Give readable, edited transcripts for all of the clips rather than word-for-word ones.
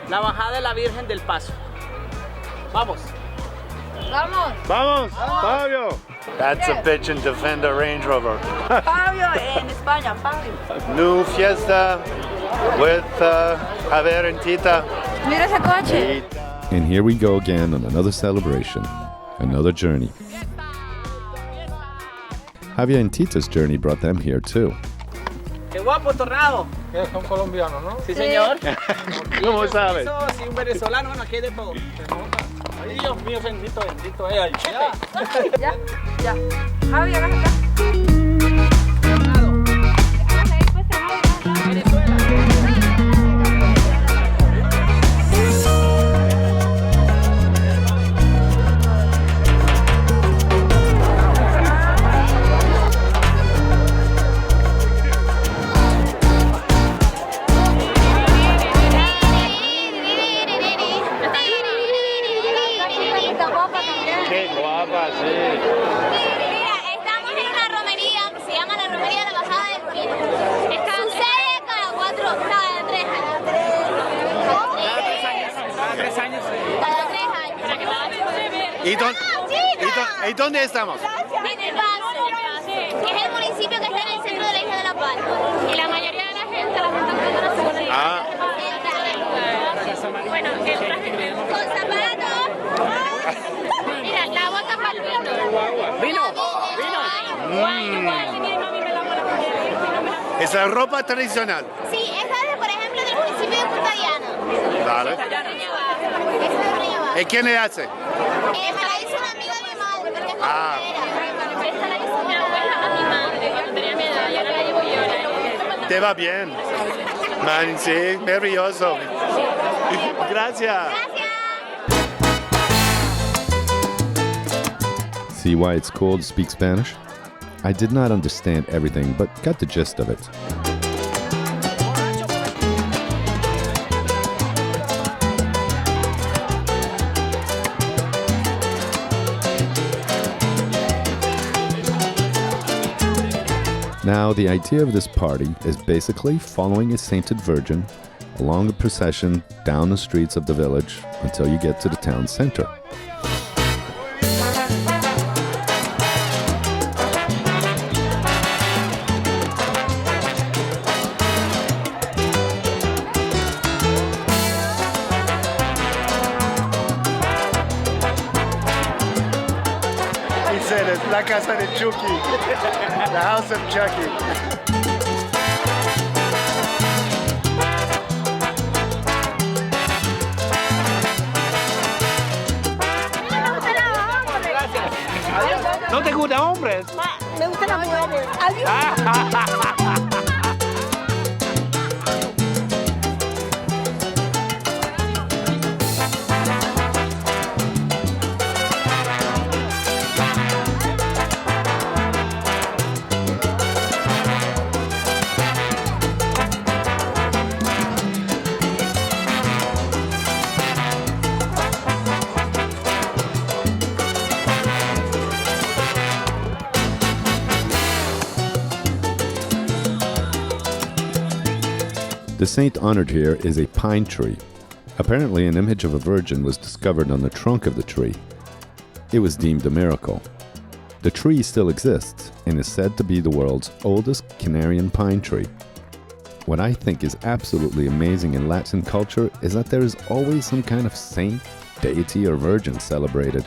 La bajada de la Virgen del Paso. Vamos. Vamos. Vamos, Fabio. That's a bitch and Defender Range Rover. Fabio en España, Fabio. New Fiesta with Javier and Tita. Mira ese coche. And here we go again on another celebration, another journey. Javier and Tita's journey brought them here too. Qué guapo, Torrado. Que son colombianos, ¿no? Sí, señor. ¿Cómo sabes? Sí, un venezolano, bueno, aquí hay de todo. Ay, Dios mío, bendito, bendito. Ay, Ya, ya. Javi, acá, acá. Venezuela. Qué guapa, sí. Mira, estamos en una romería que se llama la Romería de la Bajada del Pino. Sucede cada 3 años. Cada 3 años. Cada 3 años. ¿Y dónde estamos? En el Paso, que es el municipio que está en el centro de la isla de La Palma. Y la mayoría de la gente la está haciendo la segunda isla. Bueno, el traje con zapatos. Mira, la bota para el vino. Es la ropa tradicional. Sí, esa es, por ejemplo, del municipio de Punta Diana. Vale. Esa es de Romeria. ¿Y quién le hace? Me la hizo una amiga de mi madre, porque es Ah. colombiana. Esta la hizo mi abuela a mi madre, yo tenía mi edad, y ahora la llevo yo. Te va bien. Man, sí, nervioso. Gracias. See why it's cool to speak Spanish? I did not understand everything, but got the gist of it. Now, the idea of this party is basically following a sainted virgin along a procession down the streets of the village until you get to the town center. He said it's la casa de Chucky, the house of Chucky. ¿No te gusta hombres? Me gustan las mujeres. Adiós. The saint honored here is a pine tree. Apparently, an image of a virgin was discovered on the trunk of the tree. It was deemed a miracle. The tree still exists and is said to be the world's oldest Canarian pine tree. What I think is absolutely amazing in Latin culture is that there is always some kind of saint, deity, or virgin celebrated.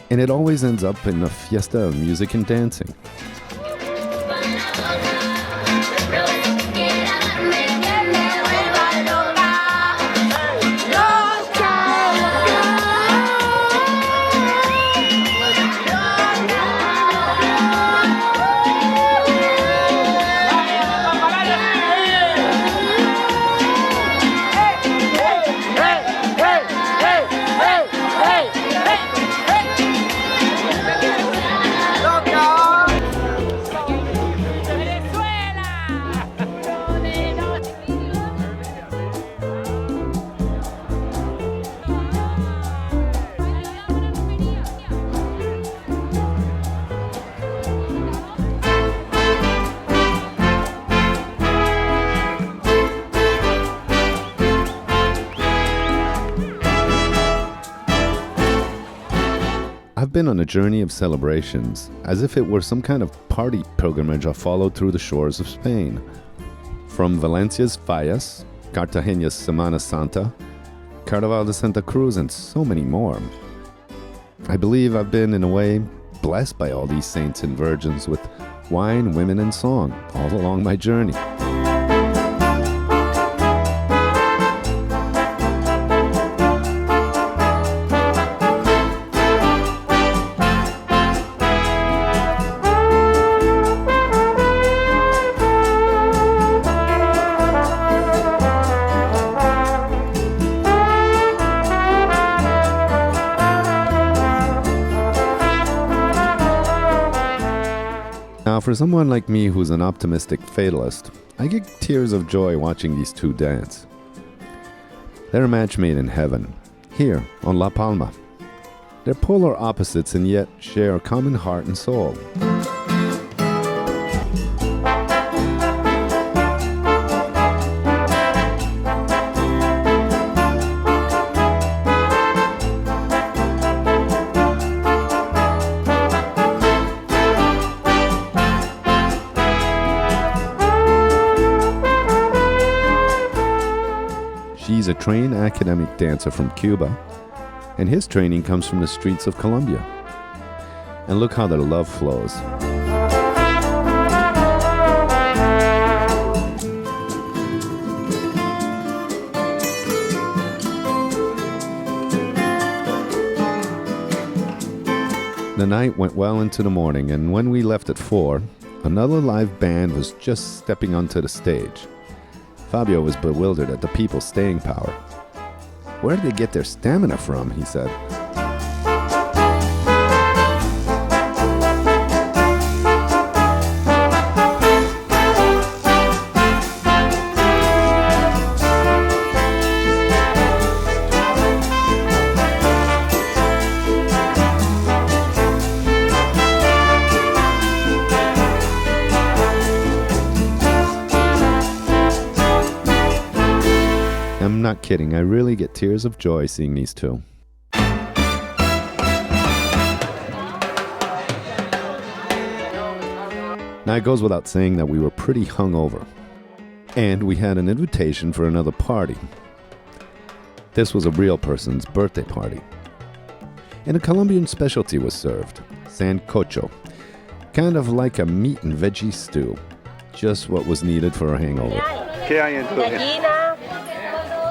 And it always ends up in a fiesta of music and dancing. been on a journey of celebrations, as if it were some kind of party pilgrimage I followed through the shores of Spain. From Valencia's Fallas, Cartagena's Semana Santa, Carnaval de Santa Cruz, and so many more. I believe I've been, in a way, blessed by all these saints and virgins with wine, women, and song all along my journey. Now, for someone like me who's an optimistic fatalist, I get tears of joy watching these two dance. They're a match made in heaven, here on La Palma. They're polar opposites and yet share a common heart and soul. He's a trained academic dancer from Cuba, and his training comes from the streets of Colombia. And look how their love flows. The night went well into the morning, and when we left at 4, another live band was just stepping onto the stage. Fabio was bewildered at the people's staying power. Where did they get their stamina from, he said. I'm not kidding, I really get tears of joy seeing these two. Now it goes without saying that we were pretty hungover, and we had an invitation for another party. This was a real person's birthday party. And a Colombian specialty was served, Sancocho, kind of like a meat and veggie stew, just what was needed for a hangover. ¿Qué hay en tu Gallina,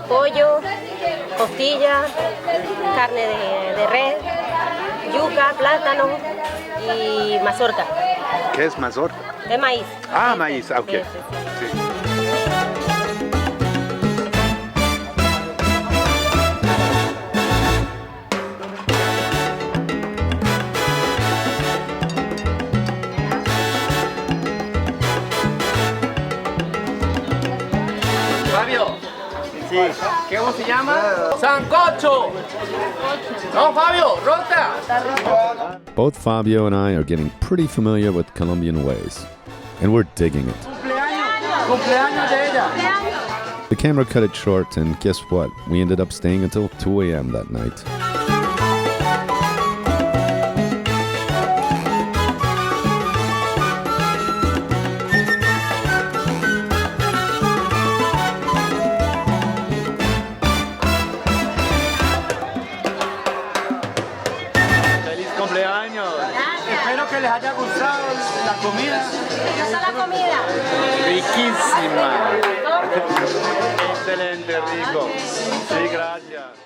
pollo, costilla, carne de res, yuca, plátano y mazorca. ¿Qué es mazorca? De maíz. Ah, maíz, ok. Sí, sí, sí. Sí. Fabio, ¿cómo se llama? Sancocho. No, Fabio, rota. Both Fabio and I are getting pretty familiar with Colombian ways, and we're digging it. Cumpleaños de ella. The camera cut it short, and guess what? We ended up staying until 2 a.m. that night. Feliz cumpleaños. Espero que les haya gustado la comida. ¿Qué es la comida? Riquísima. Excelente, rico. Sí, gracias.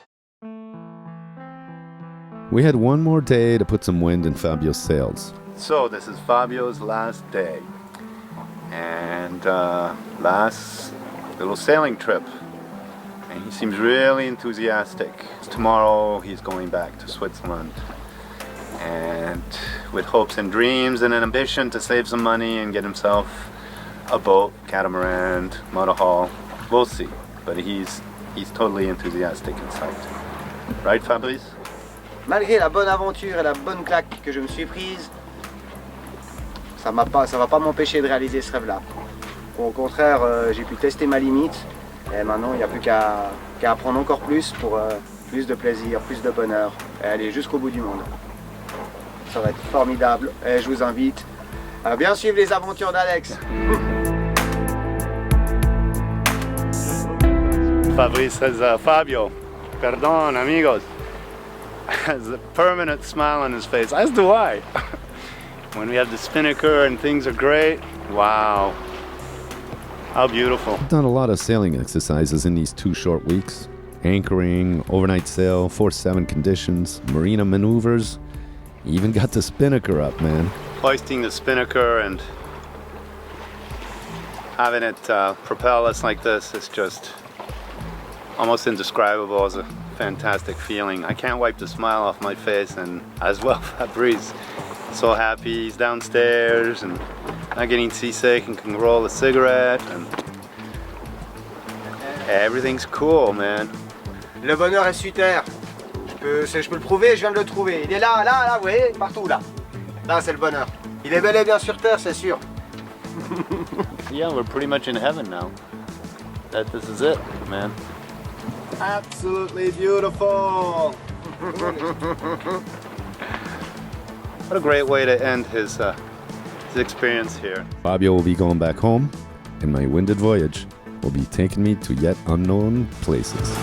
We had one more day to put some wind in Fabio's sails. So this is Fabio's last day and last little sailing trip, and he seems really enthusiastic. Tomorrow he's going back to Switzerland, and with hopes and dreams and an ambition to save some money and get himself a boat, catamaran, motorhaul. We'll see, but he's totally enthusiastic inside. Right, Fabrice? Malgré la bonne aventure et la bonne claque que je me suis prise, ça va pas m'empêcher de réaliser ce rêve-là. Au contraire, j'ai pu tester ma limite et maintenant il n'y a plus qu'à apprendre encore plus pour plus de plaisir, plus de bonheur et aller jusqu'au bout du monde. Ça va être formidable. Et je vous invite à bien suivre les aventures d'Alex. Fabrice says, Fabio, perdón, amigos. Has a permanent smile on his face, as do I. When we have the Spinnaker and things are great, wow. How beautiful. I've done a lot of sailing exercises in these 2 short weeks. Anchoring, overnight sail, 4-7 conditions, marina maneuvers. Even got the Spinnaker up, man. Hoisting the Spinnaker and having it propel us like this is just almost indescribable. It's a fantastic feeling. I can't wipe the smile off my face, and as well Fabrice. So happy he's downstairs and not getting seasick and can roll a cigarette and everything's cool, man. Le bonheur est sur terre. Je peux le prouver, je viens de le trouver. Il est là, là, là, vous voyez, partout là. Là, c'est le bonheur. Il est bel et bien sur terre, c'est sûr. Yeah, we're pretty much in heaven now. This is it, man. Absolutely beautiful. What a great way to end his experience here. Fabio will be going back home, and my winded voyage will be taking me to yet unknown places.